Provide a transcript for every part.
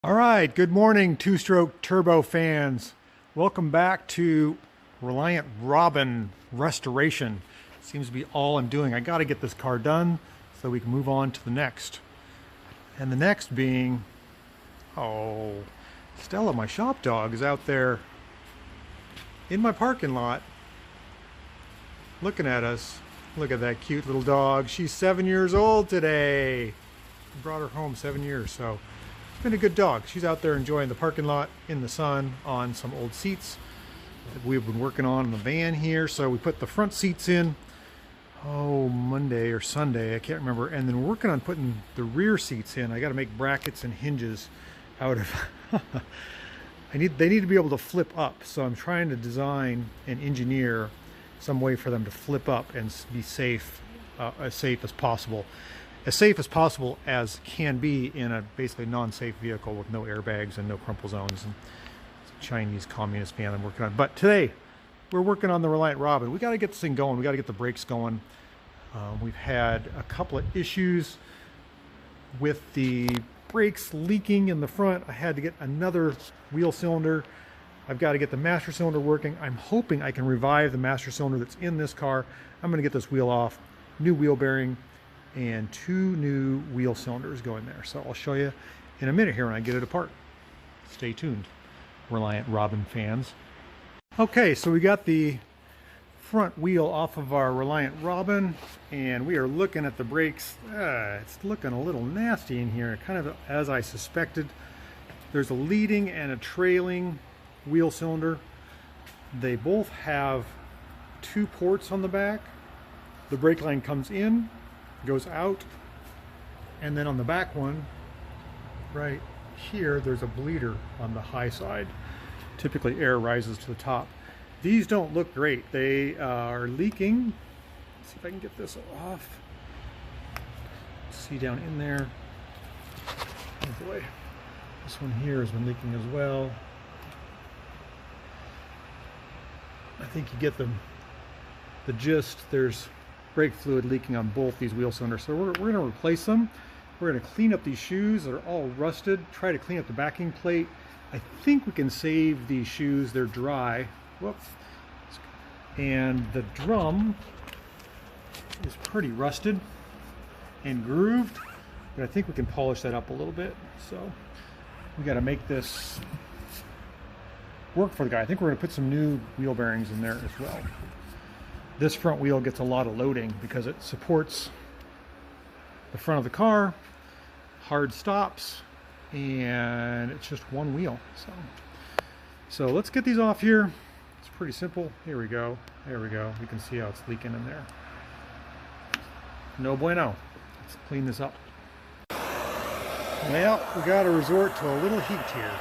All right, good morning, two-stroke turbo fans. Welcome back to Reliant Robin restoration. Seems to be all I'm doing. I got to get this car done so we can move on to the next. And the next being, oh, Stella, my shop dog, is out there in my parking lot looking at us. Look at that cute little dog. She's 7 years old today. I brought her home 7 years, so it's been a good dog. She's out there enjoying the parking lot in the sun on some old seats that we've been working on in the van here. So we put the front seats in, Monday or Sunday, I can't remember. And then we're working on putting the rear seats in. I got to make brackets and hinges out of, they need to be able to flip up. So I'm trying to design and engineer some way for them to flip up and be safe, as safe as possible. As safe as possible as can be in a basically non-safe vehicle with no airbags and no crumple zones. And it's a Chinese communist van I'm working on. But today, we're working on the Reliant Robin. We got to get this thing going. We got to get the brakes going. We've had a couple of issues with the brakes leaking in the front. I had to get another wheel cylinder. I've got to get the master cylinder working. I'm hoping I can revive the master cylinder that's in this car. I'm going to get this wheel off, new wheel bearing, and 2 new wheel cylinders go in there. So I'll show you in a minute here when I get it apart. Stay tuned, Reliant Robin fans. Okay, so we got the front wheel off of our Reliant Robin, and we are looking at the brakes. It's looking a little nasty in here, kind of as I suspected. There's a leading and a trailing wheel cylinder. They both have 2 ports on the back. The brake line comes in, goes out, and then on the back one right here there's a bleeder on the high side. Typically air rises to the top. These don't look great. They are leaking. Let's see if I can get this off. See down in there. Oh boy, this one here has been leaking as well. I think you get the gist. There's brake fluid leaking on both these wheel cylinders. So we're going to replace them. We're going to clean up these shoes that are all rusted, try to clean up the backing plate. I think we can save these shoes. They're dry. Whoops. And the drum is pretty rusted and grooved, but I think we can polish that up a little bit. So we got to make this work for the guy. I think we're going to put some new wheel bearings in there as well. This front wheel gets a lot of loading because it supports the front of the car, hard stops, and it's just one wheel. So let's get these off here. It's pretty simple. Here we go. There we go. You can see how it's leaking in there. No bueno. Let's clean this up. Well, we got to resort to a little heat here.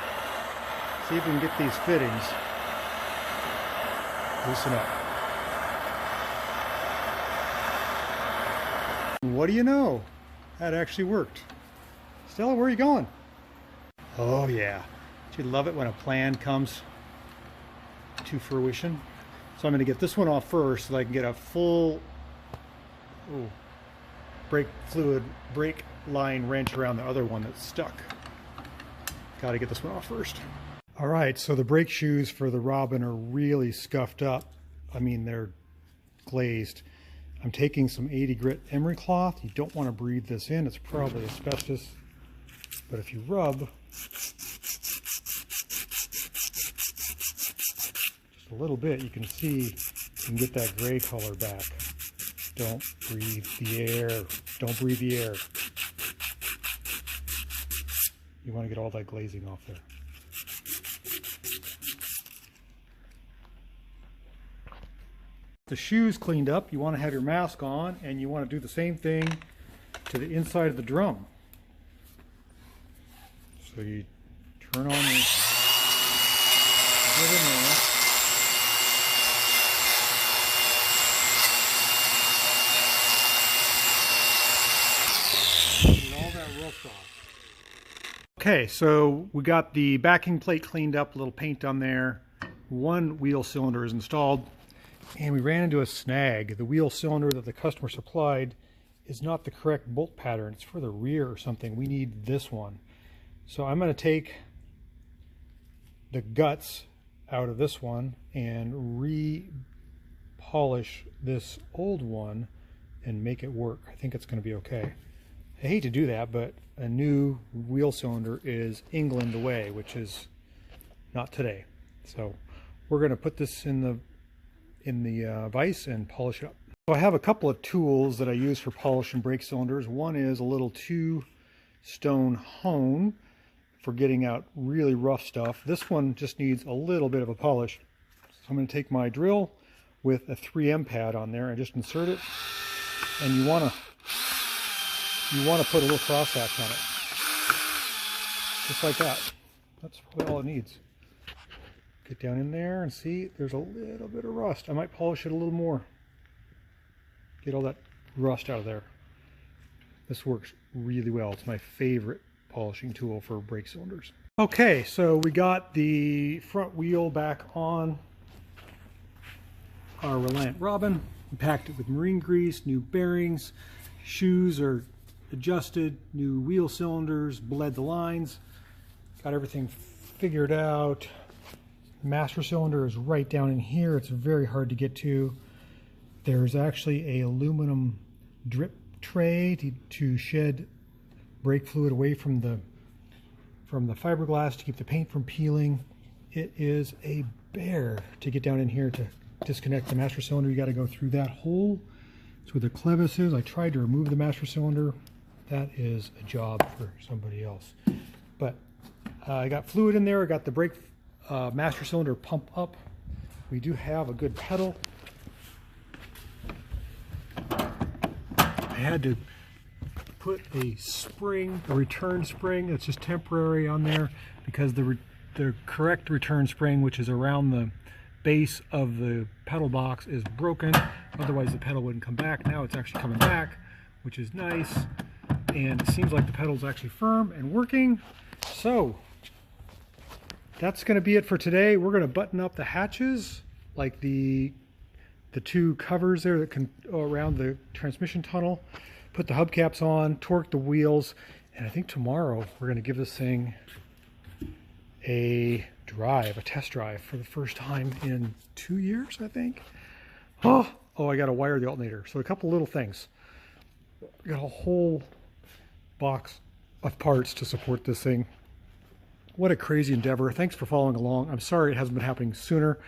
See if we can get these fittings loosen up. What do you know? That actually worked. Stella, where are you going? Oh yeah. Do you love it when a plan comes to fruition? So I'm going to get this one off first so that I can get a full brake fluid, brake line wrench around the other one that's stuck. Got to get this one off first. All right, so the brake shoes for the Robin are really scuffed up. I mean, they're glazed. I'm taking some 80 grit emery cloth. You don't want to breathe this in. It's probably asbestos. But if you rub just a little bit, you can see you can get that gray color back. Don't breathe the air. Don't breathe the air. You want to get all that glazing off there. The shoes cleaned up, you want to have your mask on, and you want to do the same thing to the inside of the drum. So you turn on the get in there. Get all that rust off. Okay, so we got the backing plate cleaned up, a little paint on there. 1 wheel cylinder is installed. And we ran into a snag. The wheel cylinder that the customer supplied is not the correct bolt pattern. It's for the rear or something. We need this one. So I'm going to take the guts out of this one and re-polish this old one and make it work. I think it's going to be okay. I hate to do that, but a new wheel cylinder is England away, which is not today. So we're going to put this in the vise and polish it up. So I have a couple of tools that I use for polishing brake cylinders. One is a little 2-stone hone for getting out really rough stuff. This one just needs a little bit of a polish. So I'm going to take my drill with a 3M pad on there and just insert it. And you want to put a little cross hatch on it, just like that. That's probably all it needs. Get down in there and see there's a little bit of rust. I might polish it a little more. Get all that rust out of there. This works really well. It's my favorite polishing tool for brake cylinders. Okay, so we got the front wheel back on our Reliant Robin. We packed it with marine grease, new bearings, shoes are adjusted, new wheel cylinders, bled the lines, got everything figured out. Master cylinder is right down in here. It's very hard to get to. There's actually a aluminum drip tray to shed brake fluid away from the fiberglass to keep the paint from peeling. It is a bear to get down in here to disconnect the master cylinder. You got to go through that hole. It's where the clevis is. I tried to remove the master cylinder. That is a job for somebody else. But I got fluid in there. I got the brake master cylinder pump up. We do have a good pedal. I had to put a spring, a return spring that's just temporary on there because the correct return spring, which is around the base of the pedal box, is broken. Otherwise the pedal wouldn't come back. Now it's actually coming back, which is nice. And it seems like the pedal's actually firm and working. So that's going to be it for today. We're going to button up the hatches, like the two covers there that can go around the transmission tunnel, put the hubcaps on, torque the wheels, and I think tomorrow we're going to give this thing a test drive for the first time in 2 years, I think. Oh, I got to wire the alternator. So a couple little things. I got a whole box of parts to support this thing. What a crazy endeavor. Thanks for following along. I'm sorry it hasn't been happening sooner,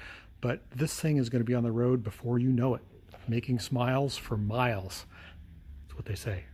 but this thing is going to be on the road before you know it, making smiles for miles. That's what they say.